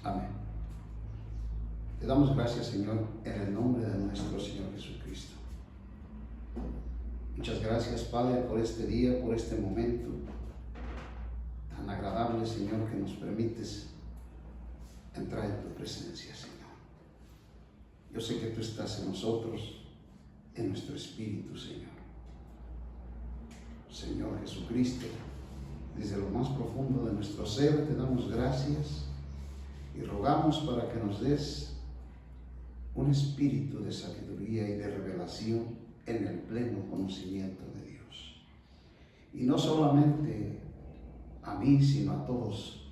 Amén. Te damos gracias, Señor, en el nombre de nuestro Señor Jesucristo. Muchas gracias, Padre, por este día, por este momento tan agradable, Señor, que nos permites entrar en tu presencia, Señor. Yo sé que tú estás en nosotros, en nuestro espíritu, Señor. Señor Jesucristo, desde lo más profundo de nuestro ser te damos gracias y rogamos para que nos des un espíritu de sabiduría y de revelación en el pleno conocimiento de Dios. Y no solamente a mí, sino a todos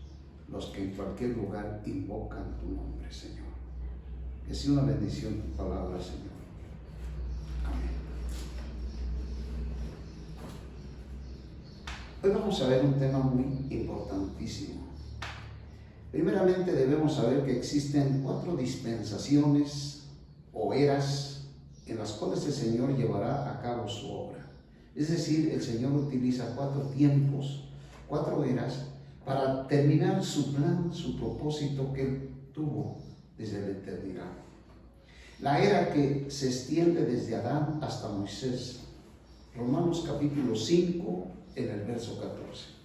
los que en cualquier lugar invocan tu nombre, Señor. Que sea una bendición tu palabra, Señor. Amén. Hoy vamos a ver un tema muy importantísimo. Primeramente debemos saber que existen 4 dispensaciones o eras en las cuales el Señor llevará a cabo su obra. Es decir, el Señor utiliza 4 tiempos, 4 eras, para terminar su plan, su propósito que Él tuvo desde la eternidad. La era que se extiende desde Adán hasta Moisés. Romanos capítulo 5, en el verso 14.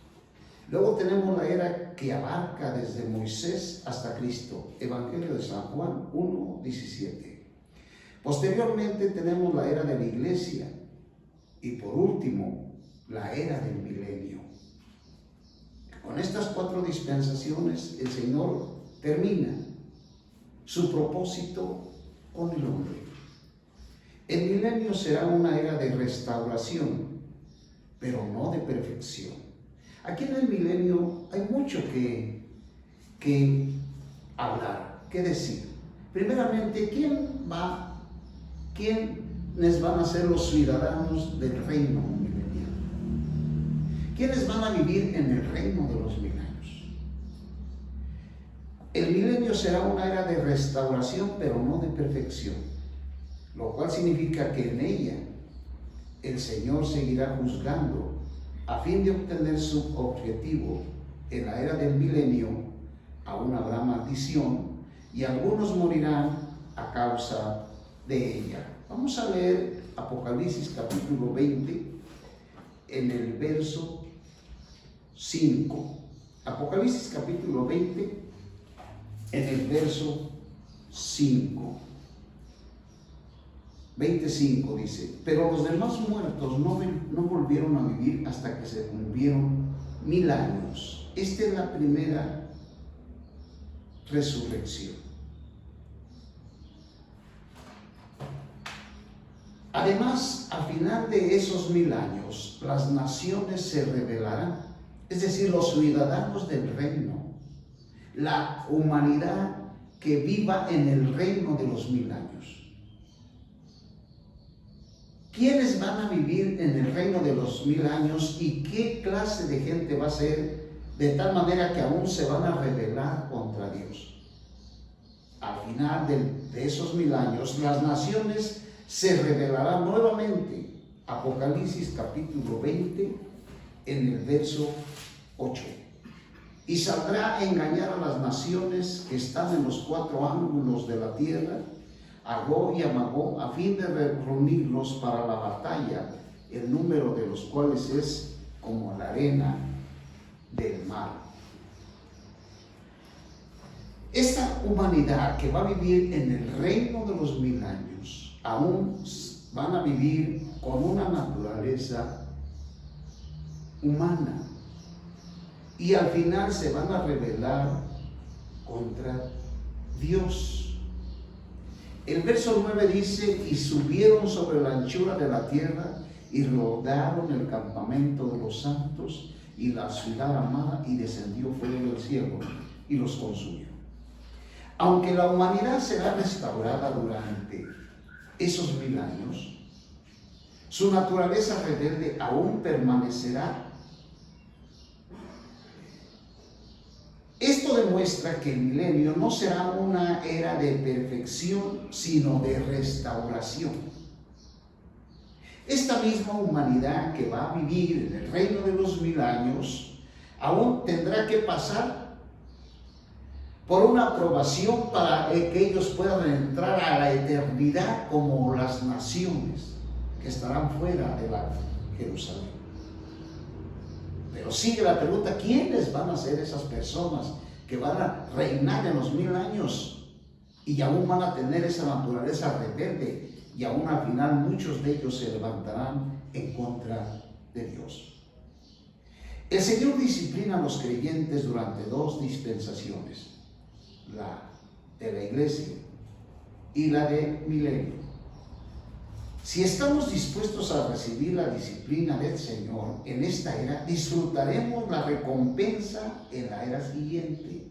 Luego tenemos la era que abarca desde Moisés hasta Cristo. Evangelio de San Juan 1, 17. Posteriormente tenemos la era de la iglesia y por último la era del milenio. Con estas 4 dispensaciones el Señor termina su propósito con el hombre. El milenio será una era de restauración, pero no de perfección. Aquí en el milenio hay mucho que hablar, que decir. Primeramente, ¿quiénes van a ser los ciudadanos del reino milenial? ¿Quiénes van a vivir en el reino de los 1000 años? El milenio será una era de restauración, pero no de perfección, lo cual significa que en ella el Señor seguirá juzgando a fin de obtener su objetivo. En la era del milenio aún habrá maldición y algunos morirán a causa de ella. Vamos a leer Apocalipsis capítulo 20 en el verso 5. Apocalipsis capítulo 20 en el verso 5. 25 dice: pero los demás muertos no volvieron a vivir hasta que se cumplieron 1000 años. Esta es la primera resurrección. Además, al final de esos 1000 años, las naciones se rebelarán, es decir, los ciudadanos del reino, la humanidad que viva en el reino de los 1000 años. ¿Quiénes van a vivir en el reino de los 1000 años y qué clase de gente va a ser, de tal manera que aún se van a rebelar contra Dios? Al final de esos 1000 años, las naciones se rebelarán nuevamente. Apocalipsis capítulo 20 en el verso 8. Y saldrá a engañar a las naciones que están en los 4 ángulos de la tierra, a Gog y a Magog, a fin de reunirlos para la batalla, el número de los cuales es como la arena del mar. Esta humanidad que va a vivir en el reino de los 1000 años, aún van a vivir con una naturaleza humana y al final se van a rebelar contra Dios. El verso 9 dice: y subieron sobre la anchura de la tierra y rodearon el campamento de los santos y la ciudad amada, y descendió fuego del cielo y los consumió. Aunque la humanidad será restaurada durante esos 1000 años, su naturaleza rebelde aún permanecerá. Esto demuestra que el milenio no será una era de perfección, sino de restauración. Esta misma humanidad que va a vivir en el reino de los 1000 años, aún tendrá que pasar por una aprobación para que ellos puedan entrar a la eternidad como las naciones que estarán fuera de la Jerusalén. Pero sigue la pregunta, ¿quiénes van a ser esas personas que van a reinar en los 1000 años y aún van a tener esa naturaleza rebelde y aún al final muchos de ellos se levantarán en contra de Dios? El Señor disciplina a los creyentes durante 2 dispensaciones, la de la iglesia y la de milenio. Si estamos dispuestos a recibir la disciplina del Señor en esta era, disfrutaremos la recompensa en la era siguiente.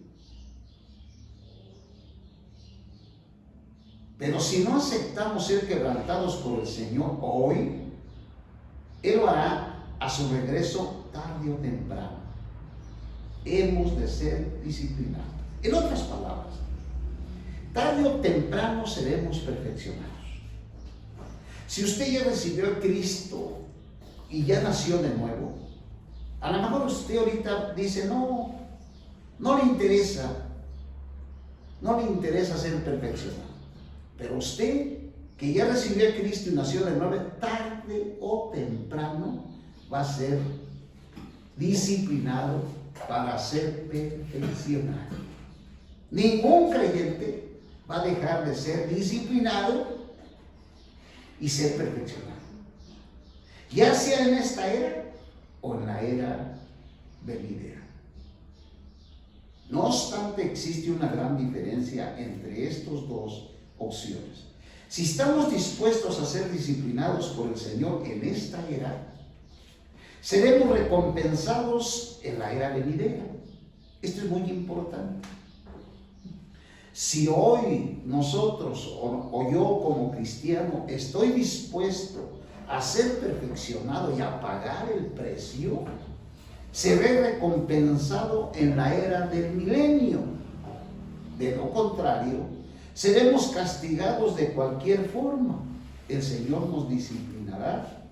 Pero si no aceptamos ser quebrantados por el Señor hoy, Él lo hará a su regreso tarde o temprano. Hemos de ser disciplinados. En otras palabras, tarde o temprano seremos perfeccionados. Si usted ya recibió a Cristo y ya nació de nuevo, a lo mejor usted ahorita dice, no le interesa ser perfeccionado. Pero usted que ya recibió a Cristo y nació de nuevo, tarde o temprano va a ser disciplinado para ser perfeccionado. Ningún creyente va a dejar de ser disciplinado y ser perfeccionado, ya sea en esta era o en la era venidera. No obstante, existe una gran diferencia entre estas 2 opciones. Si estamos dispuestos a ser disciplinados por el Señor en esta era, seremos recompensados en la era venidera. Esto es muy importante. Si hoy nosotros o yo como cristiano estoy dispuesto a ser perfeccionado y a pagar el precio, seré recompensado en la era del milenio. De lo contrario, seremos castigados de cualquier forma. El Señor nos disciplinará.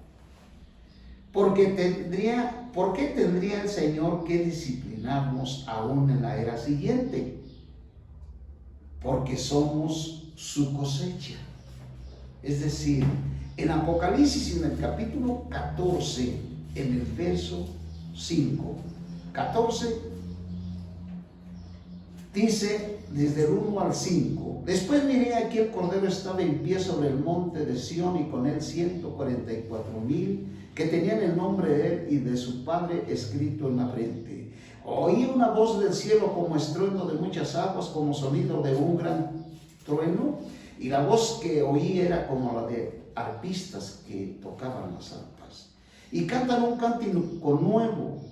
¿Por qué tendría el Señor que disciplinarnos aún en la era siguiente? Porque somos su cosecha. Es decir, en Apocalipsis, en el capítulo 14, en el verso 5, 14, dice desde el 1 al 5: después miré, aquí el Cordero estaba en pie sobre el monte de Sión, y con él 144,000 que tenían el nombre de él y de su Padre escrito en la frente. Oí una voz del cielo como estruendo de muchas aguas, como sonido de un gran trueno, y la voz que oí era como la de arpistas que tocaban las arpas. Y cantan un cántico nuevo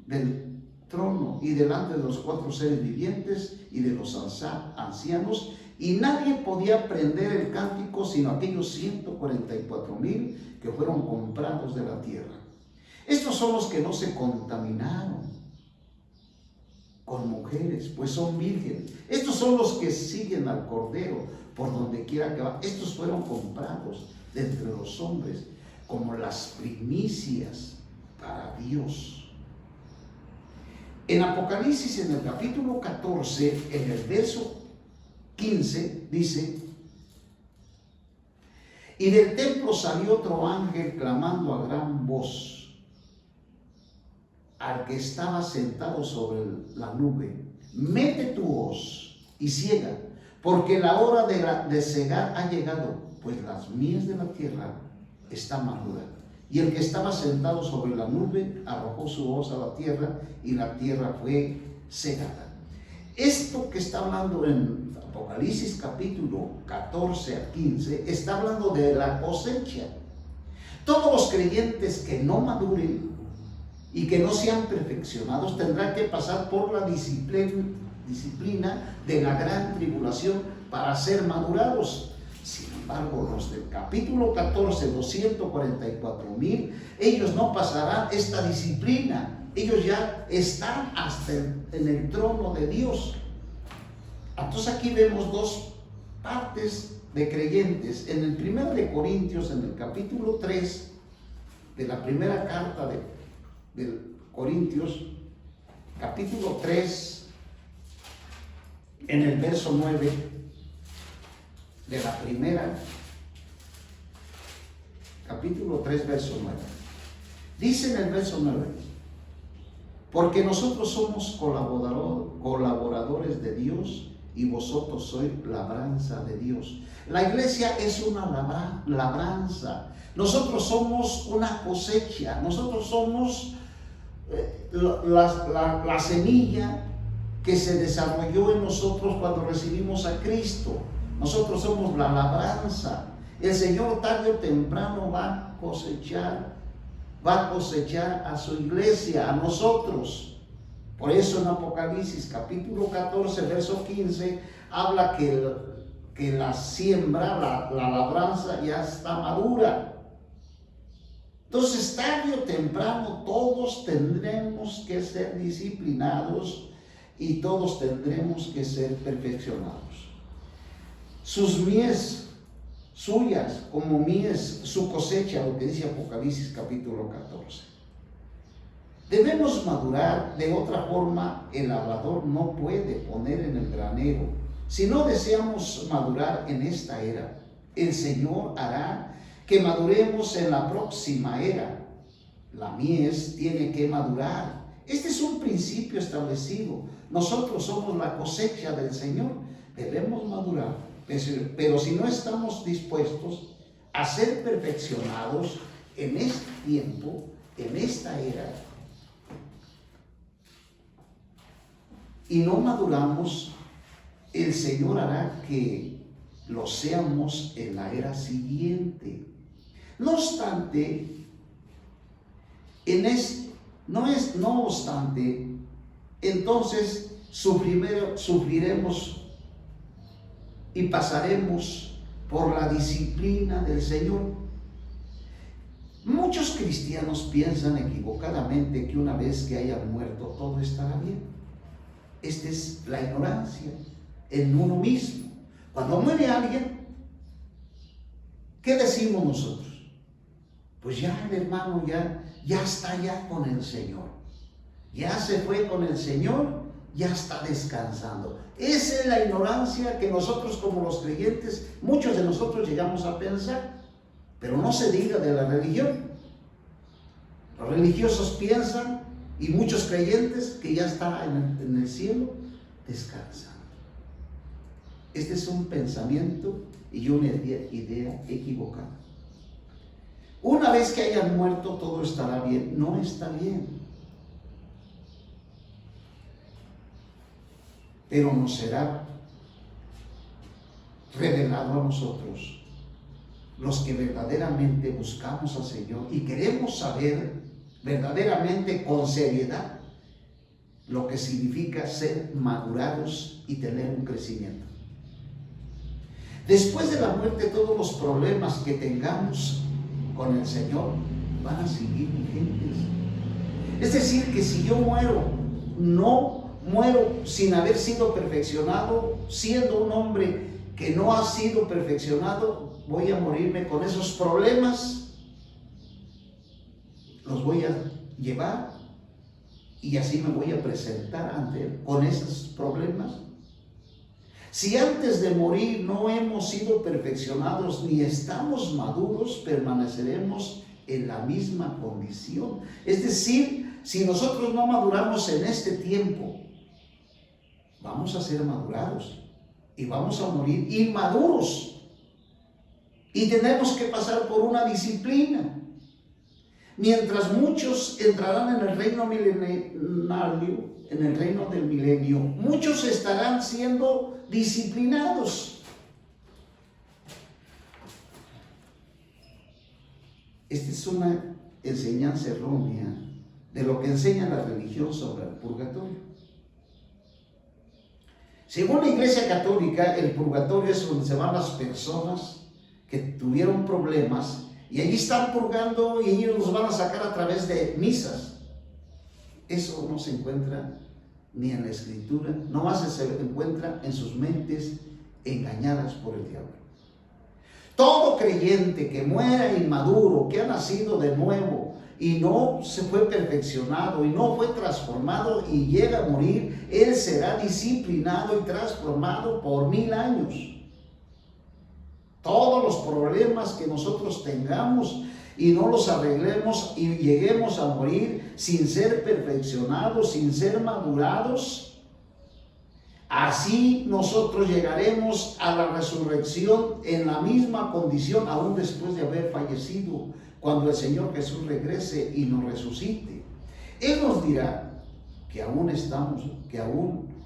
del trono y delante de los 4 seres vivientes y de los ancianos, y nadie podía aprender el cántico sino aquellos 144,000 que fueron comprados de la tierra. Estos son los que no se contaminaron con mujeres, pues son vírgenes. Estos son los que siguen al Cordero por donde quiera que va. Estos fueron comprados de entre los hombres como las primicias para Dios. En Apocalipsis, en el capítulo 14, en el verso 15, dice: y del templo salió otro ángel clamando a gran voz al que estaba sentado sobre la nube: mete tu hoz y ciega, porque la hora de cegar ha llegado, pues las mies de la tierra están maduras. Y el que estaba sentado sobre la nube arrojó su hoz a la tierra, y la tierra fue cegada. Esto que está hablando en Apocalipsis capítulo 14 a 15, está hablando de la cosecha. Todos los creyentes que no maduren y que no sean perfeccionados tendrán que pasar por la disciplina de la gran tribulación para ser madurados. Sin embargo, los del capítulo 14, 244,000, ellos no pasarán esta disciplina. Ellos ya están hasta en el trono de Dios. Entonces aquí vemos 2 partes de creyentes. En el 1 de Corintios, en el capítulo 3 de la primera carta de Corintios, capítulo 3, en el verso 9 de la primera, capítulo 3, verso 9. Dice en el verso 9, porque nosotros somos colaboradores de Dios y vosotros sois labranza de Dios. La iglesia es una labranza. Nosotros somos una cosecha. Nosotros somos la semilla que se desarrolló en nosotros cuando recibimos a Cristo. Nosotros somos la labranza. El Señor tarde o temprano va a cosechar a su iglesia, a nosotros. Por eso en Apocalipsis capítulo 14, verso 15, habla que la siembra, la labranza ya está madura. Entonces, tarde o temprano, todos tendremos que ser disciplinados y todos tendremos que ser perfeccionados. Sus mies suyas como mies, su cosecha, lo que dice Apocalipsis capítulo 14. Debemos madurar, de otra forma el labrador no puede poner en el granero. Si no deseamos madurar en esta era, el Señor hará que maduremos en la próxima era. La mies tiene que madurar. Este es un principio establecido. Nosotros somos la cosecha del Señor. Debemos madurar. Pero si no estamos dispuestos a ser perfeccionados en este tiempo, en esta era, y no maduramos, el Señor hará que lo seamos en la era siguiente. No obstante, entonces sufriremos y pasaremos por la disciplina del Señor. Muchos cristianos piensan equivocadamente que una vez que hayan muerto todo estará bien. Esta es la ignorancia en uno mismo. Cuando muere alguien, ¿qué decimos nosotros? Pues ya el hermano ya está ya con el Señor. Ya se fue con el Señor, ya está descansando. Esa es la ignorancia que nosotros como los creyentes, muchos de nosotros llegamos a pensar. Pero no se diga de la religión. Los religiosos piensan, y muchos creyentes, que ya está en el cielo descansando. Este es un pensamiento y una idea equivocada. Una vez que hayan muerto todo estará bien. No está bien. Pero nos será revelado a nosotros, los que verdaderamente buscamos al Señor y queremos saber verdaderamente con seriedad lo que significa ser madurados y tener un crecimiento. Después de la muerte, todos los problemas que tengamos con el Señor van a seguir vigentes. Es decir, que si yo no muero sin haber sido perfeccionado, siendo un hombre que no ha sido perfeccionado, voy a morirme con esos problemas. Los voy a llevar y así me voy a presentar ante Él con esos problemas. Si antes de morir no hemos sido perfeccionados ni estamos maduros, permaneceremos en la misma condición. Es decir, si nosotros no maduramos en este tiempo, vamos a ser madurados y vamos a morir inmaduros. Y tenemos que pasar por una disciplina. Mientras muchos entrarán en el reino milenario, en el reino del milenio, muchos estarán siendo disciplinados. Esta es una enseñanza errónea de lo que enseña la religión sobre el purgatorio. Según la Iglesia Católica, el purgatorio es donde se van las personas que tuvieron problemas y allí están purgando y ellos los van a sacar a través de misas. Eso no se encuentra ni en la Escritura, nomás se encuentra en sus mentes engañadas por el diablo. Todo creyente que muera inmaduro, que ha nacido de nuevo y no se fue perfeccionado y no fue transformado y llega a morir, él será disciplinado y transformado por 1000 años. Todos los problemas que nosotros tengamos y no los arreglemos y lleguemos a morir sin ser perfeccionados, sin ser madurados, así nosotros llegaremos a la resurrección en la misma condición, aún después de haber fallecido, cuando el Señor Jesús regrese y nos resucite. Él nos dirá que aún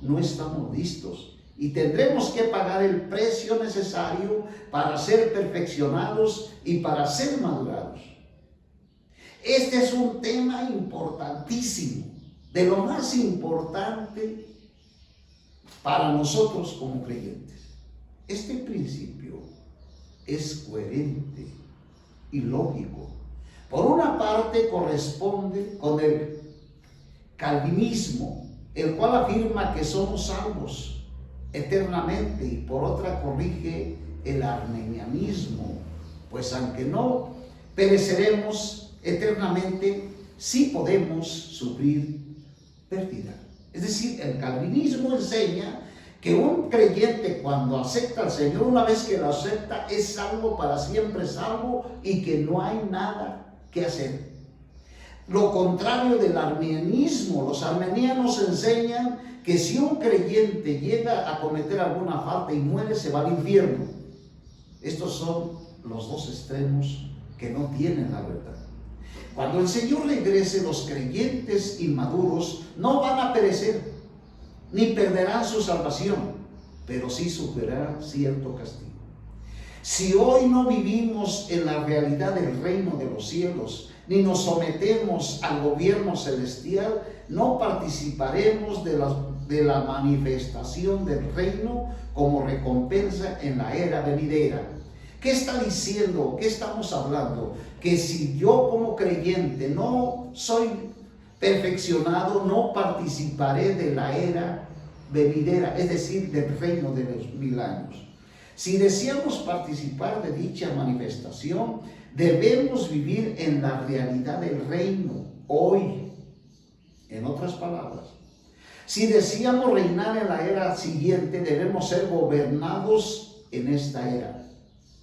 no estamos listos y tendremos que pagar el precio necesario para ser perfeccionados y para ser madurados. Este es un tema importantísimo, de lo más importante para nosotros como creyentes. Este principio es coherente y lógico. Por una parte corresponde con el calvinismo, el cual afirma que somos salvos eternamente, y por otra corrige el armenianismo, pues aunque no pereceremos eternamente, sí podemos sufrir pérdida. Es decir, el calvinismo enseña que un creyente, cuando acepta al Señor, una vez que lo acepta, es salvo, para siempre salvo, y que no hay nada que hacer. Lo contrario del armenianismo, los armenianos enseñan que si un creyente llega a cometer alguna falta y muere, se va al infierno. Estos son los dos extremos que no tienen la verdad. Cuando el Señor regrese, los creyentes inmaduros no van a perecer, ni perderán su salvación, pero sí sufrirán cierto castigo. Si hoy no vivimos en la realidad del reino de los cielos, ni nos sometemos al gobierno celestial, no participaremos de la manifestación del reino como recompensa en la era venidera. ¿Qué está diciendo? ¿Qué estamos hablando? Que si yo como creyente no soy perfeccionado, no participaré de la era venidera, es decir, del reino de los 1000 años. Si deseamos participar de dicha manifestación, debemos vivir en la realidad del reino hoy. En otras palabras, si deseamos reinar en la era siguiente, debemos ser gobernados en esta era.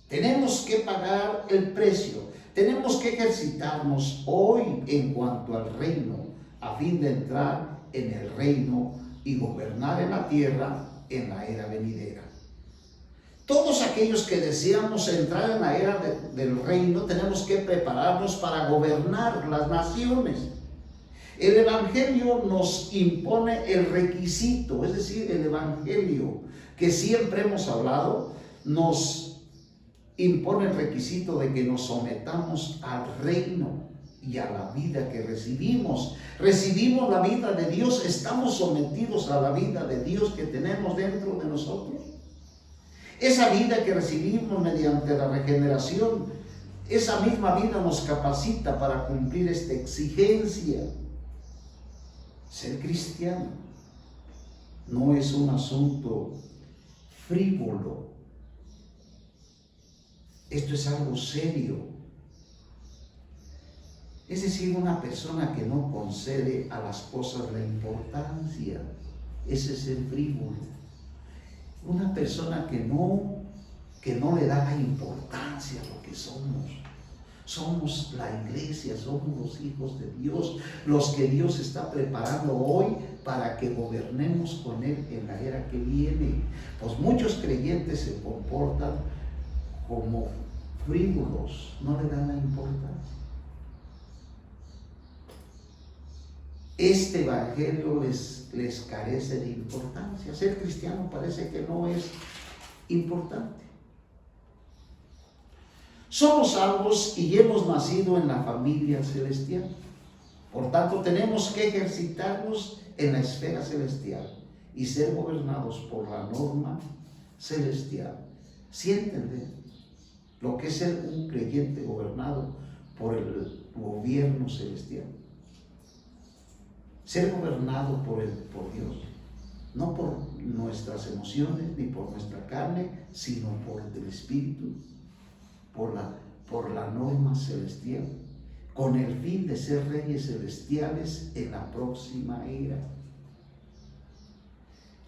Tenemos que pagar el precio, tenemos que ejercitarnos hoy en cuanto al reino, a fin de entrar en el reino y gobernar en la tierra en la era venidera. Todos aquellos que deseamos entrar en la era del reino, tenemos que prepararnos para gobernar las naciones. El Evangelio nos impone el requisito, es decir, el Evangelio que siempre hemos hablado, nos impone el requisito de que nos sometamos al reino y a la vida que recibimos. Recibimos la vida de Dios, estamos sometidos a la vida de Dios que tenemos dentro de nosotros. Esa vida que recibimos mediante la regeneración, esa misma vida nos capacita para cumplir esta exigencia. Ser cristiano no es un asunto frívolo. Esto es algo serio. Es decir, una persona que no concede a las cosas la importancia, ese es el frívolo. Una persona que no le da la importancia a lo que somos. Somos la iglesia, somos los hijos de Dios, los que Dios está preparando hoy para que gobernemos con Él en la era que viene. Pues muchos creyentes se comportan como frívolos, no le dan la importancia. Este evangelio les carece de importancia. Ser cristiano parece que no es importante. Somos salvos y hemos nacido en la familia celestial. Por tanto, tenemos que ejercitarnos en la esfera celestial y ser gobernados por la norma celestial. ¿Sí entienden lo que es ser un creyente gobernado por el gobierno celestial? Ser gobernado por Dios, no por nuestras emociones ni por nuestra carne, sino por el Espíritu, por la norma celestial. con el fin de ser reyes celestiales en la próxima era.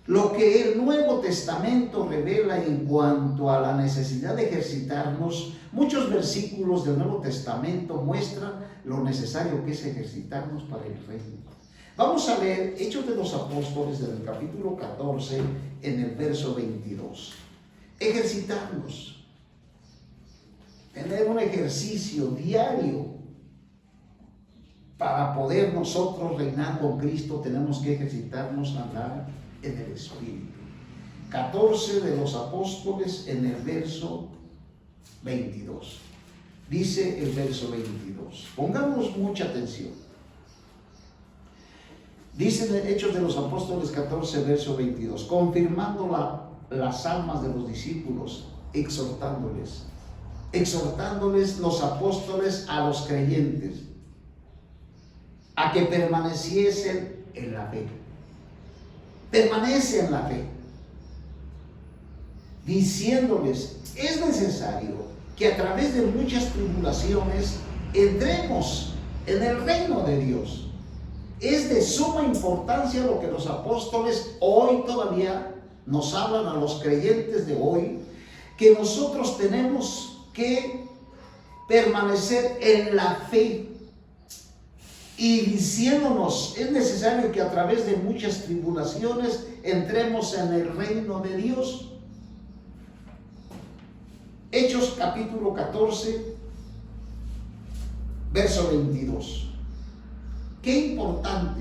Lo que el Nuevo Testamento revela en cuanto a la necesidad de ejercitarnos, muchos versículos del Nuevo Testamento muestran lo necesario que es ejercitarnos para el reino. Vamos a leer Hechos de los Apóstoles del capítulo 14 en el verso 22. Ejercitarnos, tener un ejercicio diario. Para poder nosotros reinar con Cristo tenemos que ejercitarnos a andar en el Espíritu. 14 de los Apóstoles en el verso 22. Dice el verso 22. Pongamos mucha atención. Dice en Hechos de los Apóstoles 14, verso 22. Confirmando las almas de los discípulos, exhortándoles los apóstoles a los creyentes a que permaneciesen en la fe. Permanece en la fe. Diciéndoles, es necesario que a través de muchas tribulaciones entremos en el reino de Dios. Es de suma importancia lo que los apóstoles hoy todavía nos hablan a los creyentes de hoy, que nosotros tenemos que permanecer en la fe. Y diciéndonos, es necesario que a través de muchas tribulaciones entremos en el reino de Dios. Hechos capítulo 14, verso 22. Qué importante.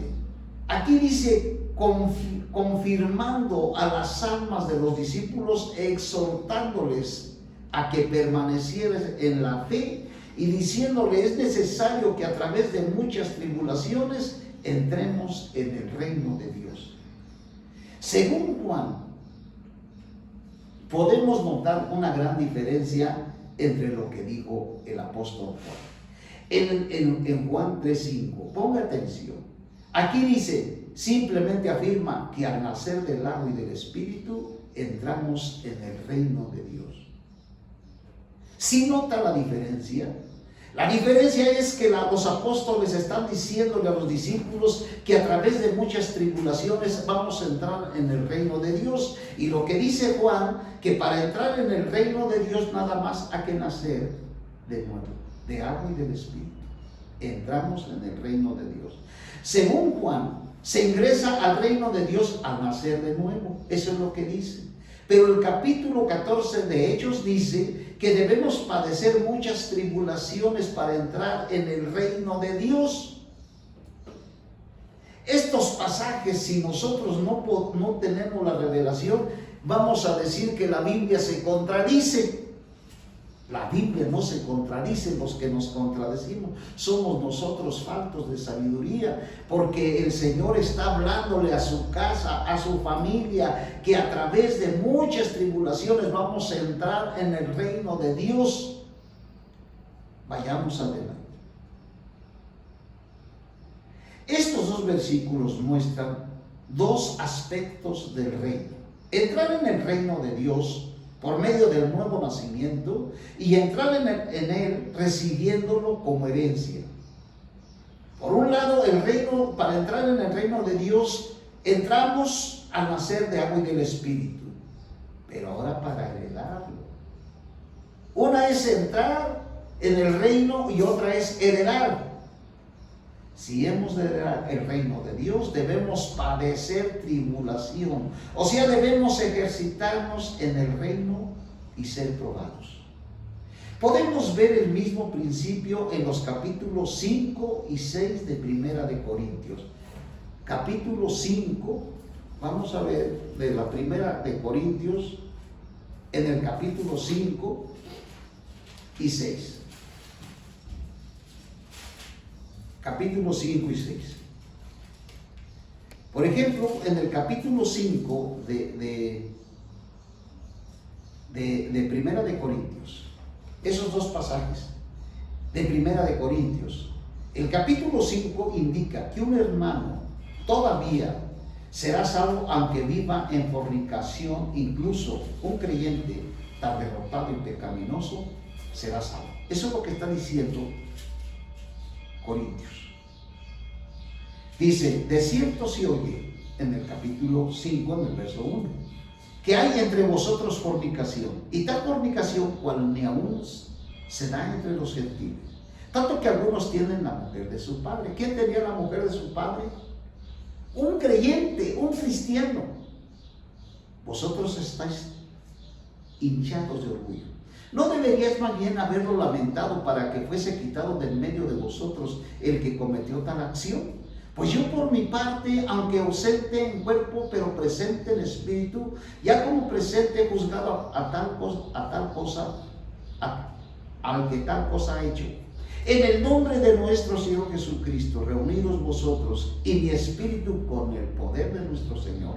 Aquí dice, confirmando a las almas de los discípulos, exhortándoles a que permanecieran en la fe, y diciéndole, es necesario que a través de muchas tribulaciones entremos en el reino de Dios. Según Juan, podemos notar una gran diferencia entre lo que dijo el apóstol Juan. En Juan 3:5, ponga atención. Aquí dice, simplemente afirma que al nacer del agua y del Espíritu entramos en el reino de Dios. ¿Sí nota la diferencia? La diferencia es que los apóstoles están diciéndole a los discípulos que a través de muchas tribulaciones vamos a entrar en el reino de Dios. Y lo que dice Juan, que para entrar en el reino de Dios nada más hay que nacer de nuevo, de agua y del Espíritu. Entramos en el reino de Dios. Según Juan, se ingresa al reino de Dios al nacer de nuevo. Eso es lo que dice. Pero el capítulo 14 de Hechos dice que debemos padecer muchas tribulaciones para entrar en el reino de Dios. Estos pasajes, si nosotros no tenemos la revelación, vamos a decir que la Biblia se contradice. La Biblia no se contradice, los que nos contradecimos somos nosotros faltos de sabiduría, porque el Señor está hablándole a su casa, a su familia, que a través de muchas tribulaciones vamos a entrar en el reino de Dios. Vayamos adelante. Estos dos versículos muestran dos aspectos del reino. Entrar en el reino de Dios por medio del nuevo nacimiento y entrar en él recibiéndolo como herencia. Por un lado, el reino, para entrar en el reino de Dios, entramos al nacer de agua y del Espíritu, pero ahora para heredarlo. Una es entrar en el reino y otra es heredar. Si hemos de heredar el reino de Dios, debemos padecer tribulación. O sea, debemos ejercitarnos en el reino y ser probados. Podemos ver el mismo principio en los capítulos 5 y 6 de Primera de Corintios. Capítulo 5, vamos a ver de la Primera de Corintios, en el capítulo 5 y 6. Capítulos 5 y 6. Por ejemplo, en el capítulo 5 de Primera de Corintios, esos dos pasajes de Primera de Corintios, el capítulo 5 indica que un hermano todavía será salvo aunque viva en fornicación. Incluso un creyente tan derrotado y pecaminoso será salvo. Eso es lo que está diciendo Corintios. Dice, de cierto se oye, en el capítulo 5, en el verso 1, que hay entre vosotros fornicación, y tal fornicación cual ni aún se da entre los gentiles, tanto que algunos tienen la mujer de su padre. ¿Quién tenía la mujer de su padre? Un creyente, un cristiano. Vosotros estáis hinchados de orgullo. ¿No deberíais más bien haberlo lamentado para que fuese quitado del medio de vosotros el que cometió tal acción? Pues yo por mi parte, aunque ausente en cuerpo, pero presente en espíritu, ya como presente he juzgado al que tal cosa ha hecho. En el nombre de nuestro Señor Jesucristo, reunidos vosotros y mi espíritu con el poder de nuestro Señor,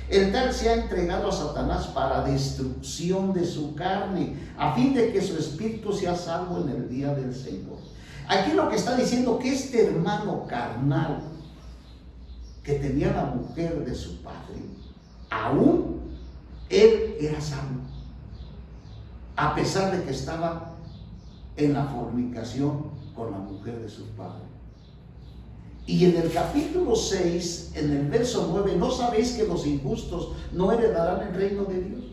el tal se ha entregado a Satanás para destrucción de su carne, a fin de que su espíritu sea salvo en el día del Señor. Aquí lo que está diciendo que este hermano carnal que tenía la mujer de su padre, aún él era salvo, a pesar de que estaba en la fornicación con la mujer de su padre. Y en el capítulo 6, en el verso 9, ¿no sabéis que los injustos no heredarán el reino de Dios?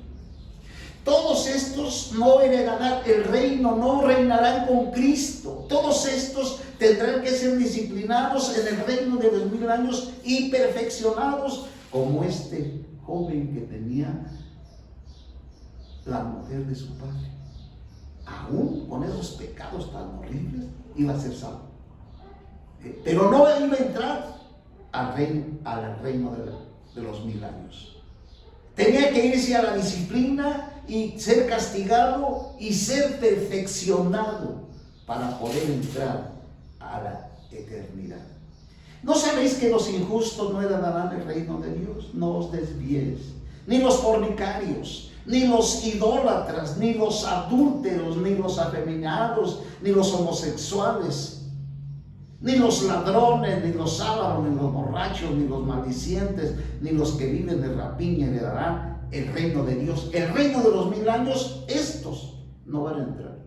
Todos estos no heredarán el reino, no reinarán con Cristo. Todos estos tendrán que ser disciplinados en el reino de los 1000 años y perfeccionados, como este joven que tenía la mujer de su padre. Aún con esos pecados tan horribles, iba a ser salvo. Pero no iba a entrar al reino de los 1000 años. Tenía que irse a la disciplina y ser castigado y ser perfeccionado para poder entrar a la eternidad. ¿No sabéis que los injustos no heredarán el reino de Dios? No os desviéis, ni los fornicarios, ni los idólatras, ni los adúlteros, ni los afeminados, ni los homosexuales, ni los ladrones, ni los ávaros, ni los borrachos, ni los maldicientes, ni los que viven de rapiña heredarán el reino de Dios. El reino de los 1000 años, estos no van a entrar.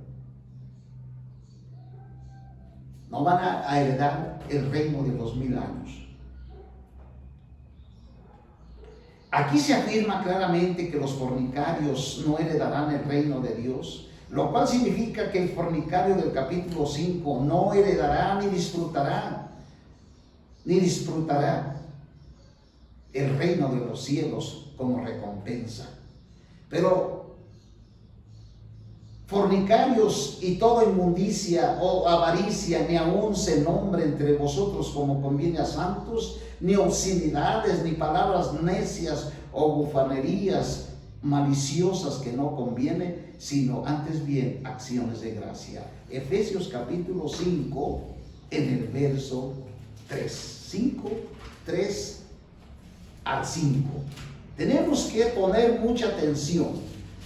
No van a heredar el reino de los 1000 años. Aquí se afirma claramente que los fornicarios no heredarán el reino de Dios, lo cual significa que el fornicario del capítulo 5 no heredará ni disfrutará el reino de los cielos como recompensa. Pero fornicarios y toda inmundicia o avaricia ni aún se nombre entre vosotros como conviene a santos, ni obscenidades, ni palabras necias o bufanerías maliciosas que no conviene, sino antes bien acciones de gracia. Efesios capítulo 5, en el verso 3 al 5. Tenemos que poner mucha atención.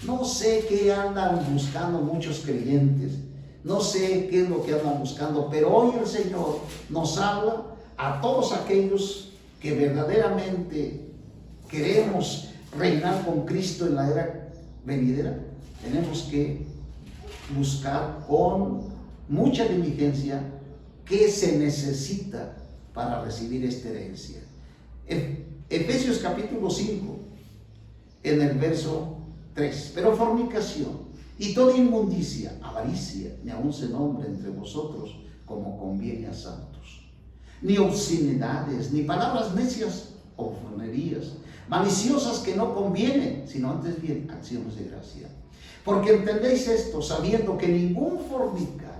No sé qué andan buscando muchos creyentes, no sé qué es lo que andan buscando, pero hoy el Señor nos habla a todos aquellos que verdaderamente queremos reinar con Cristo en la era venidera. Tenemos que buscar con mucha diligencia qué se necesita para recibir esta herencia. Efesios capítulo 5, en el verso 3. Pero fornicación y toda inmundicia, avaricia, ni aun se nombre entre vosotros como conviene a santos, ni obscenidades, ni palabras necias o bufonerías maliciosas que no convienen, sino antes bien acciones de gracia. Porque entendéis esto, sabiendo que ningún fornicario,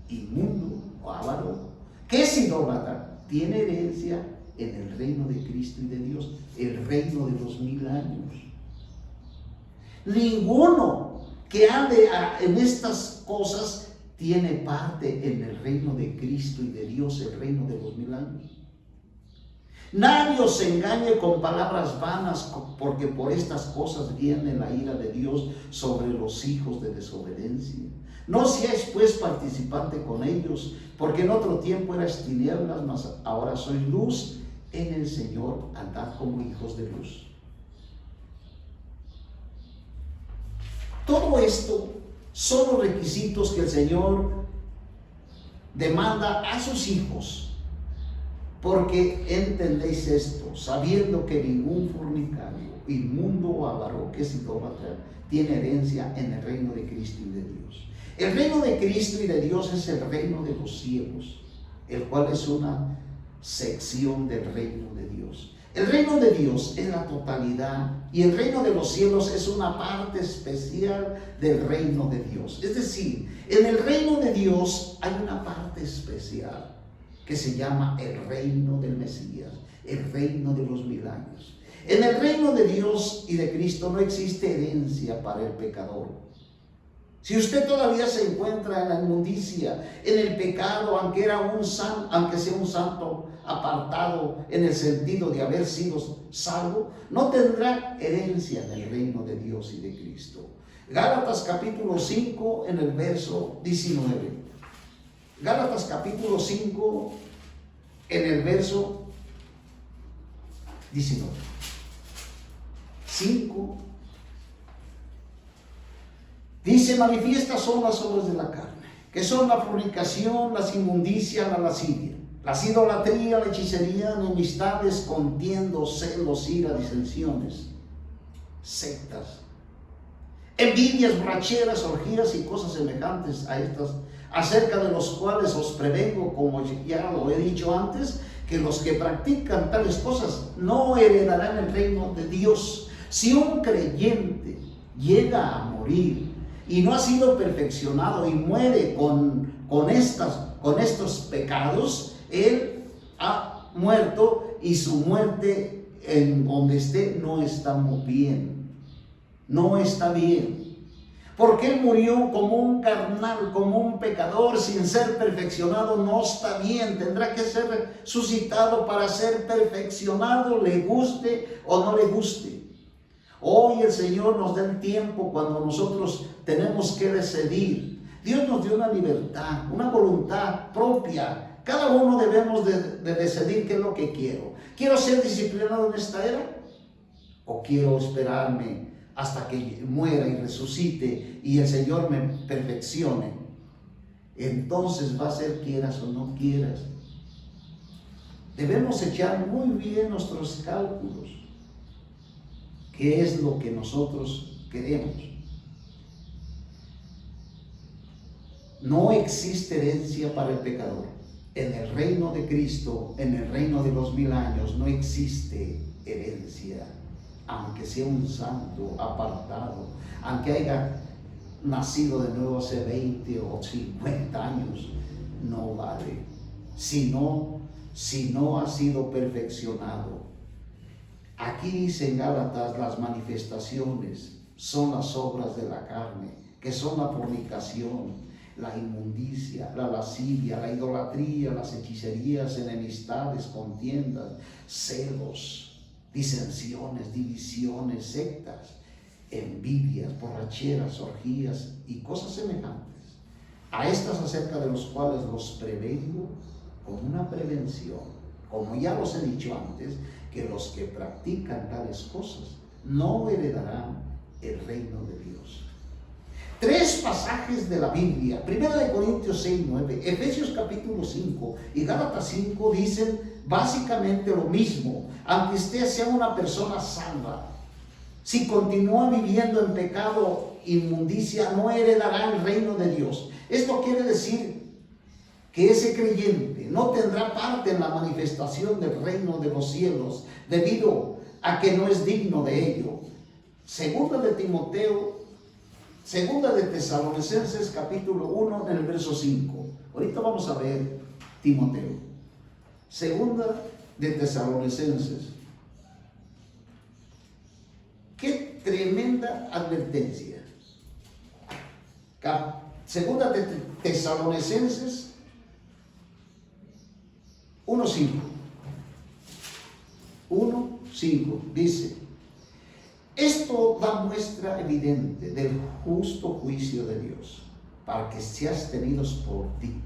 inmundo o avaro, que es idólatra, tiene herencia en el reino de Cristo y de Dios, el reino de los 1000 años. Ninguno que ande en estas cosas tiene parte en el reino de Cristo y de Dios, el reino de los 1000 años. Nadie os engañe con palabras vanas, porque por estas cosas viene la ira de Dios sobre los hijos de desobediencia. No seáis pues participante con ellos, porque en otro tiempo erais tinieblas, mas ahora sois luz en el Señor, andad como hijos de luz. Todo esto son los requisitos que el Señor demanda a sus hijos, porque entendéis esto, sabiendo que ningún fornicario, inmundo o avaro, que es idólatra, tiene herencia en el reino de Cristo y de Dios. El reino de Cristo y de Dios es el reino de los cielos, el cual es una sección del reino de Dios. El reino de Dios es la totalidad y el reino de los cielos es una parte especial del reino de Dios. Es decir, en el reino de Dios hay una parte especial que se llama el reino del Mesías, el reino de los 1000 años. En el reino de Dios y de Cristo no existe herencia para el pecador. Si usted todavía se encuentra en la inmundicia, en el pecado, aunque sea un santo apartado en el sentido de haber sido salvo, no tendrá herencia en el reino de Dios y de Cristo. Gálatas capítulo 5 en el verso 19. Gálatas capítulo 5 en el verso 19. 5. Dice: manifiestas son las obras de la carne, que son la fornicación, las inmundicias, la lascivia, la idolatría, la hechicería, enemistades, contiendos, celos, ira, disensiones, sectas, envidias, borracheras, orgías y cosas semejantes a estas, acerca de los cuales os prevengo, como ya lo he dicho antes, que los que practican tales cosas no heredarán el reino de Dios. Si un creyente llega a morir y no ha sido perfeccionado y muere con estos pecados, él ha muerto y su muerte en donde esté no está muy bien. No está bien. Porque él murió como un carnal, como un pecador, sin ser perfeccionado. No está bien. Tendrá que ser resucitado para ser perfeccionado, le guste o no le guste. Hoy el Señor nos da el tiempo cuando nosotros tenemos que decidir. Dios nos dio una libertad, una voluntad propia. Cada uno debemos de decidir qué es lo que quiero. ¿Quiero ser disciplinado en esta era? ¿O quiero esperarme hasta que muera y resucite y el Señor me perfeccione? Entonces va a ser quieras o no quieras. Debemos echar muy bien nuestros cálculos. ¿Qué es lo que nosotros queremos? No existe herencia para el pecador. En el reino de Cristo, en el reino de los 1000 años, no existe herencia. Aunque sea un santo apartado, aunque haya nacido de nuevo hace 20 o 50 años, no vale. Si no ha sido perfeccionado. Aquí dice en Gálatas: las manifestaciones son las obras de la carne, que son la fornicación, la inmundicia, la lascivia, la idolatría, las hechicerías, enemistades, contiendas, celos, disensiones, divisiones, sectas, envidias, borracheras, orgías y cosas semejantes. A estas acerca de los cuales los prevengo con una prevención, como ya los he dicho antes, que los que practican tales cosas no heredarán el reino de Dios. 3 pasajes de la Biblia, 1 Corintios 6, 9, Efesios capítulo 5 y Gálatas 5 dicen básicamente lo mismo. Aunque usted sea una persona salva, si continúa viviendo en pecado, inmundicia, no heredará el reino de Dios. Esto quiere decir que ese creyente no tendrá parte en la manifestación del reino de los cielos debido a que no es digno de ello. Segunda de Tesalonicenses capítulo 1 en el verso 5. Ahorita vamos a ver Timoteo. Segunda de Tesalonicenses. Qué tremenda advertencia. Segunda de Tesalonicenses 1:5. 1:5 dice: esto da muestra evidente del justo juicio de Dios, para que seas tenidos por dignos.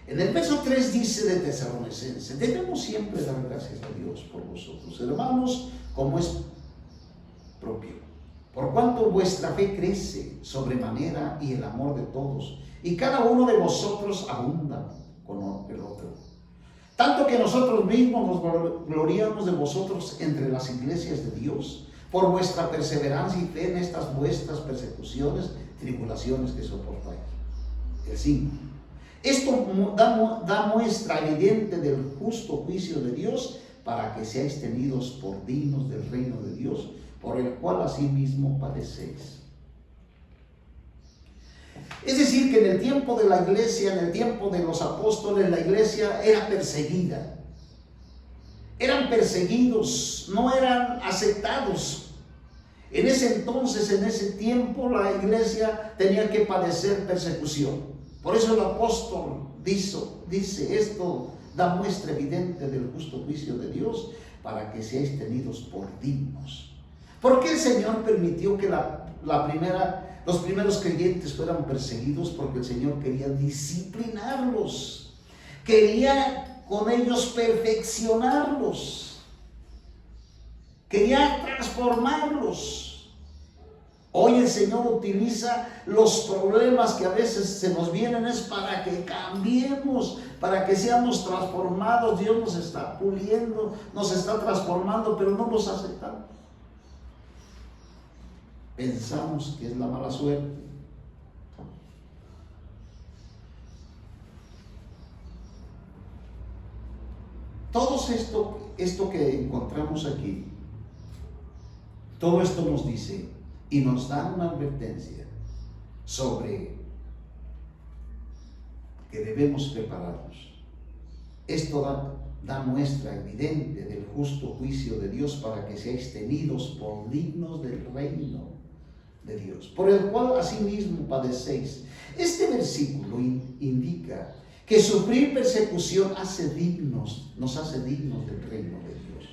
En el verso 3 dice de Tesalonicenses: debemos siempre dar gracias a Dios por vosotros, hermanos, como es propio, por cuanto vuestra fe crece sobremanera y el amor de todos, y cada uno de vosotros abunda con el otro. Tanto que nosotros mismos nos gloriamos de vosotros entre las iglesias de Dios, por vuestra perseverancia y fe en estas vuestras persecuciones, tribulaciones que soportáis. El 5. Esto da muestra evidente del justo juicio de Dios, para que seáis tenidos por dignos del reino de Dios, por el cual asimismo padecéis. Es decir, que en el tiempo de la iglesia, en el tiempo de los apóstoles, la iglesia era perseguida. Eran perseguidos, no eran aceptados. En ese entonces, en ese tiempo, la iglesia tenía que padecer persecución. Por eso el apóstol dice esto da muestra evidente del justo juicio de Dios, para que seáis tenidos por dignos. ¿Por qué el Señor permitió que los primeros creyentes fueran perseguidos? Porque el Señor quería disciplinarlos, quería con ellos perfeccionarlos, quería transformarlos. Hoy el Señor utiliza los problemas que a veces se nos vienen, es para que cambiemos, para que seamos transformados. Dios nos está puliendo, nos está transformando, pero no los aceptamos. Pensamos que es la mala suerte. Todo esto que encontramos aquí, todo esto nos dice y nos da una advertencia sobre que debemos prepararnos. Esto da muestra evidente del justo juicio de Dios, para que seáis tenidos por dignos del reino de Dios, por el cual asimismo padecéis. Este versículo indica que sufrir persecución nos hace dignos del reino de Dios.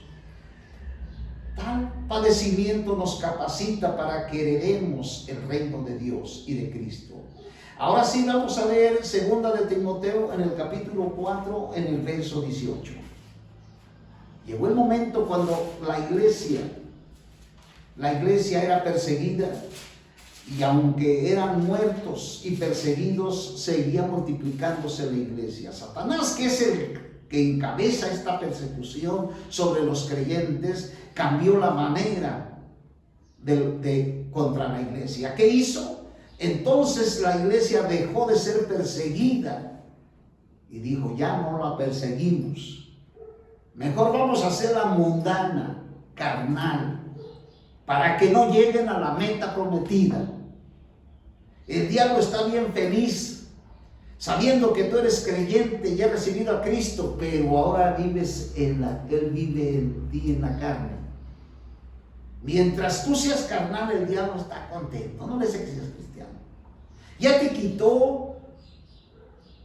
Tal padecimiento nos capacita para que heredemos el reino de Dios y de Cristo. Ahora sí vamos a leer 2 de Timoteo en el capítulo 4, en el verso 18. Llegó el momento cuando la iglesia era perseguida, y aunque eran muertos y perseguidos, seguía multiplicándose la iglesia. Satanás, que es el que encabeza esta persecución sobre los creyentes, cambió la manera contra la iglesia. ¿Qué hizo? Entonces la iglesia dejó de ser perseguida y dijo: ya no la perseguimos, mejor vamos a hacerla mundana, carnal, para que no lleguen a la meta prometida. El diablo está bien feliz sabiendo que tú eres creyente y has recibido a Cristo, pero ahora él vive en ti, en la carne. Mientras tú seas carnal, el diablo está contento. No le sé que seas cristiano. Ya te quitó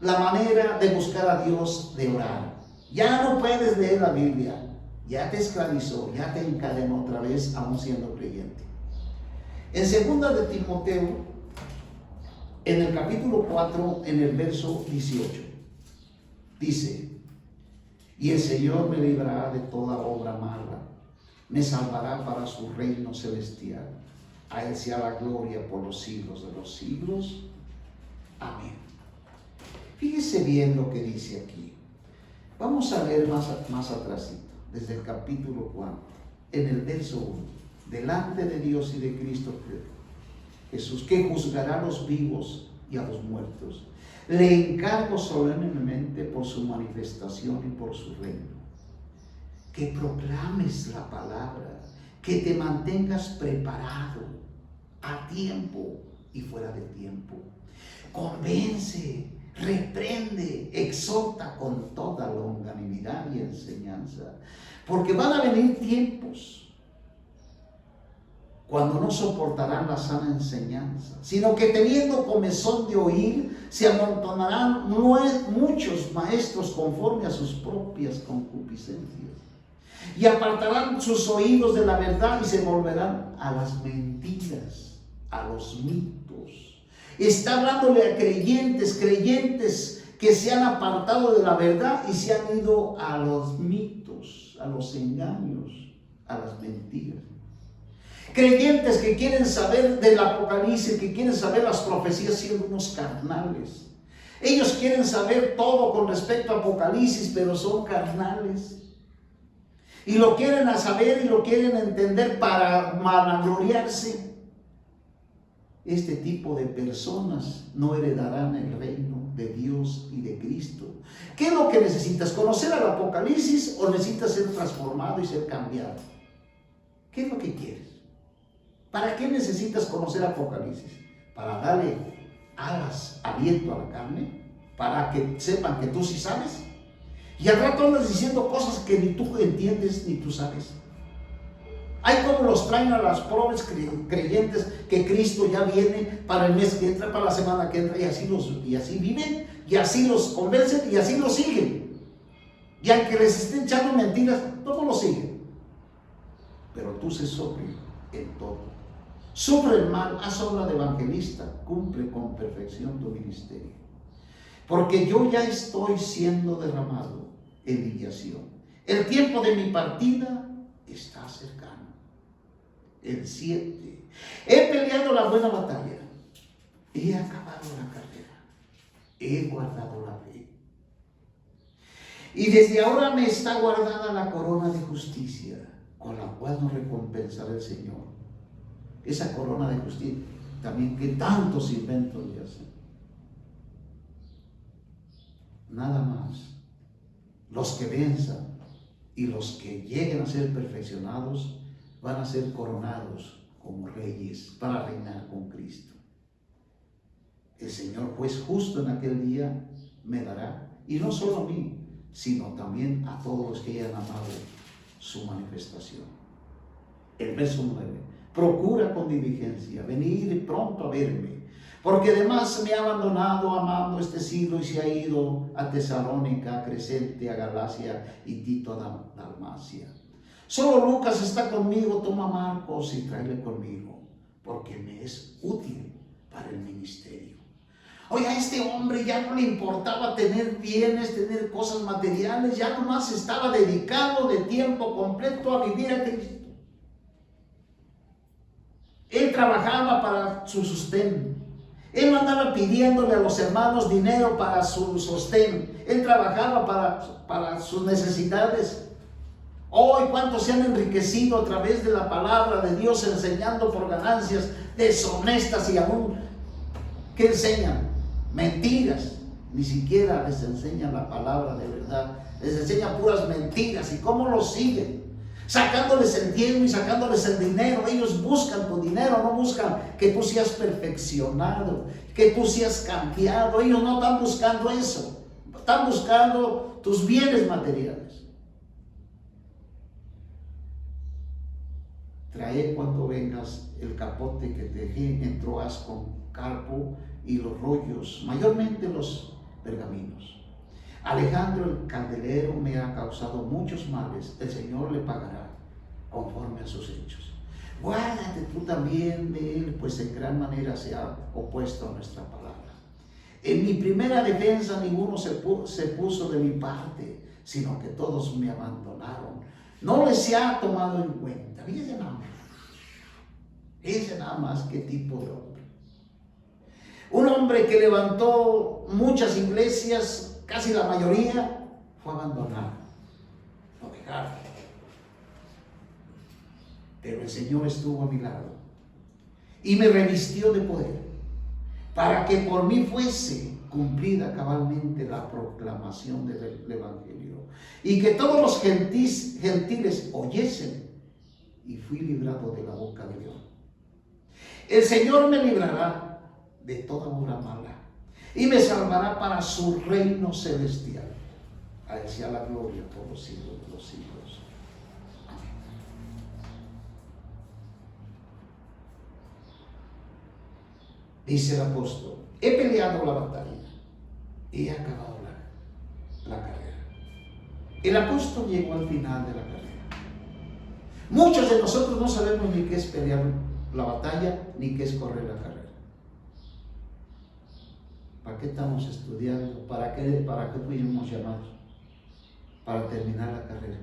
la manera de buscar a Dios, de orar. Ya no puedes leer la Biblia. Ya te esclavizó, ya te encadenó otra vez, aún siendo creyente. En 2 de Timoteo, en el capítulo 4, en el verso 18, dice: y el Señor me librará de toda obra mala, me salvará para su reino celestial. A Él sea la gloria por los siglos de los siglos. Amén. Fíjese bien lo que dice aquí. Vamos a leer más atrásito, desde el capítulo 4, en el verso 1. Delante de Dios y de Cristo Jesús, que juzgará a los vivos y a los muertos, le encargo solemnemente por su manifestación y por su reino, que proclames la palabra, que te mantengas preparado a tiempo y fuera de tiempo. Convence, reprende, exhorta con toda longanimidad y enseñanza, porque van a venir tiempos cuando no soportarán la sana enseñanza, sino que teniendo comezón de oír, se amontonarán muchos maestros conforme a sus propias concupiscencias, y apartarán sus oídos de la verdad y se volverán a las mentiras, a los mitos. Está hablándole a creyentes que se han apartado de la verdad y se han ido a los mitos, a los engaños, a las mentiras. Creyentes que quieren saber del Apocalipsis, que quieren saber las profecías, siendo unos carnales. Ellos quieren saber todo con respecto a Apocalipsis, pero son carnales. Y lo quieren saber y lo quieren entender para vanagloriarse. Este tipo de personas no heredarán el reino de Dios y de Cristo. ¿Qué es lo que necesitas? ¿Conocer al Apocalipsis o necesitas ser transformado y ser cambiado? ¿Qué es lo que quieres? ¿Para qué necesitas conocer Apocalipsis? ¿Para darle alas, aliento a la carne? ¿Para que sepan que tú sí sabes? Y al rato andas diciendo cosas que ni tú entiendes ni tú sabes. Hay como los traen a las pobres creyentes que Cristo ya viene para el mes que entra, para la semana que entra, y así viven, y así los convencen, y así los siguen. Y aunque les estén echando mentiras, todos lo siguen. Pero tú se sufre en todo. Sufre el mal, haz obra de evangelista, cumple con perfección tu ministerio. Porque yo ya estoy siendo derramado en liquidación. El tiempo de mi partida está cercano. El 7. He peleado la buena batalla. He acabado la carrera. He guardado la fe. Y desde ahora me está guardada la corona de justicia, con la cual nos recompensará el Señor. Esa corona de justicia también que tantos inventos le hacen. Nada más. Los que venzan y los que lleguen a ser perfeccionados van a ser coronados como reyes para reinar con Cristo. El Señor, juez justo en aquel día, me dará, y no solo a mí, sino también a todos los que hayan amado su manifestación. El verso 9. Procura con diligencia venir pronto a verme, porque además me ha abandonado amando este siglo y se ha ido a Tesalónica, a Crescente, a Galacia y Tito a Dalmacia. Solo Lucas está conmigo, toma a Marcos y tráele conmigo, porque me es útil para el ministerio. Oiga, a este hombre ya no le importaba tener bienes, tener cosas materiales, ya nomás estaba dedicado de tiempo completo a vivir a Cristo. Él trabajaba para su sustento. Él no andaba pidiéndole a los hermanos dinero para su sostén. Él trabajaba para sus necesidades. Hoy, ¿cuántos se han enriquecido a través de la palabra de Dios, enseñando por ganancias deshonestas y aún que enseñan? Mentiras. Ni siquiera les enseñan la palabra de verdad. Les enseñan puras mentiras. ¿Y cómo los siguen? Sacándoles el diezmo y sacándoles el dinero. Ellos buscan tu dinero, no buscan que tú seas perfeccionado, que tú seas cambiado. Ellos no están buscando eso. Están buscando tus bienes materiales. Trae cuando vengas el capote que te dejé en Troas con Carpo y los rollos, mayormente los pergaminos. Alejandro el candelero me ha causado muchos males, el Señor le pagará conforme a sus hechos. Guárdate tú también de él, pues en gran manera se ha opuesto a nuestra palabra. En mi primera defensa ninguno se puso de mi parte, sino que todos me abandonaron. No les se ha tomado en cuenta. Fíjense nada más. Fíjense nada más qué tipo de hombre. Un hombre que levantó muchas iglesias, casi la mayoría, fue abandonado. Lo dejaron. Pero el Señor estuvo a mi lado y me revistió de poder para que por mí fuese cumplida cabalmente la proclamación del Evangelio y que todos los gentiles oyesen, y fui librado de la boca de Dios. El Señor me librará de toda obra mala y me salvará para su reino celestial. A Él sea la gloria por los siglos de los siglos. Amén. Dice el apóstol: he peleado la batalla y he acabado la carrera. El apóstol llegó al final de la carrera. Muchos de nosotros no sabemos ni qué es pelear la batalla, ni qué es correr la carrera. ¿Para qué estamos estudiando? ¿Para qué fuimos llamados? Para terminar la carrera.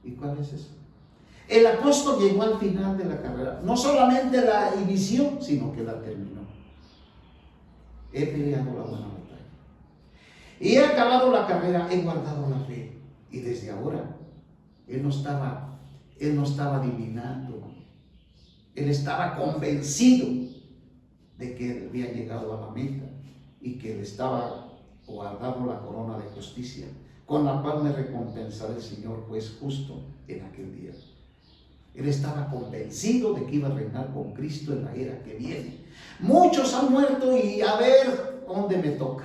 ¿Y cuál es eso? El apóstol llegó al final de la carrera. No solamente la inició, sino que la terminó. He peleado la buena batalla. Y he acabado la carrera, he guardado la fe. Y desde ahora, él no estaba adivinando. Él estaba convencido de que él había llegado a la meta y que él estaba guardando la corona de justicia, con la cual me recompensará el Señor, pues justo en aquel día. Él estaba convencido de que iba a reinar con Cristo en la era que viene. Muchos han muerto y a ver dónde me toca.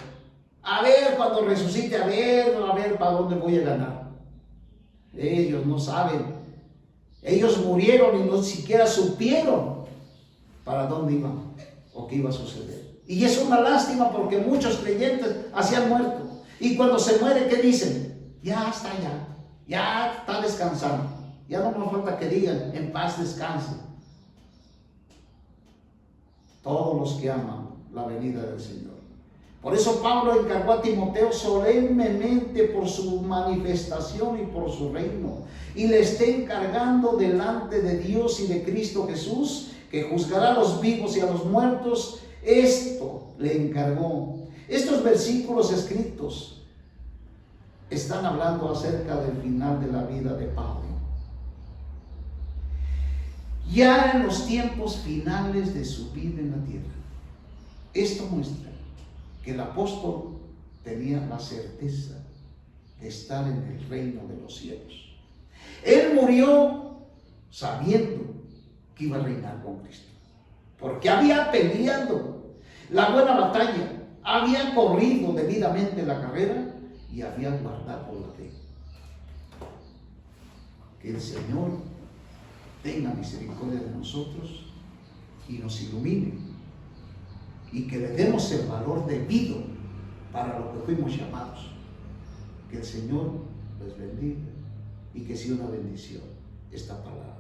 A ver cuando resucite, a ver para dónde voy a ganar. Ellos no saben. Ellos murieron y no siquiera supieron para dónde iban o qué iba a suceder. Y es una lástima porque muchos creyentes así han muerto. Y cuando se muere, ¿qué dicen? Ya está, ya está descansando. Ya no nos falta que digan, en paz descanse. Todos los que aman la venida del Señor. Por eso Pablo encargó a Timoteo solemnemente por su manifestación y por su reino. Y le está encargando delante de Dios y de Cristo Jesús, que juzgará a los vivos y a los muertos. Esto le encargó. Estos versículos escritos están hablando acerca del final de la vida de Pablo. Ya en los tiempos finales de su vida en la tierra. Esto muestra que el apóstol tenía la certeza de estar en el reino de los cielos. Él murió sabiendo que iba a reinar con Cristo, porque había peleado la buena batalla, había corrido debidamente la carrera y había guardado la fe. Que el Señor tenga misericordia de nosotros y nos ilumine, y que le demos el valor debido para lo que fuimos llamados. Que el Señor les bendiga y que sea una bendición esta palabra.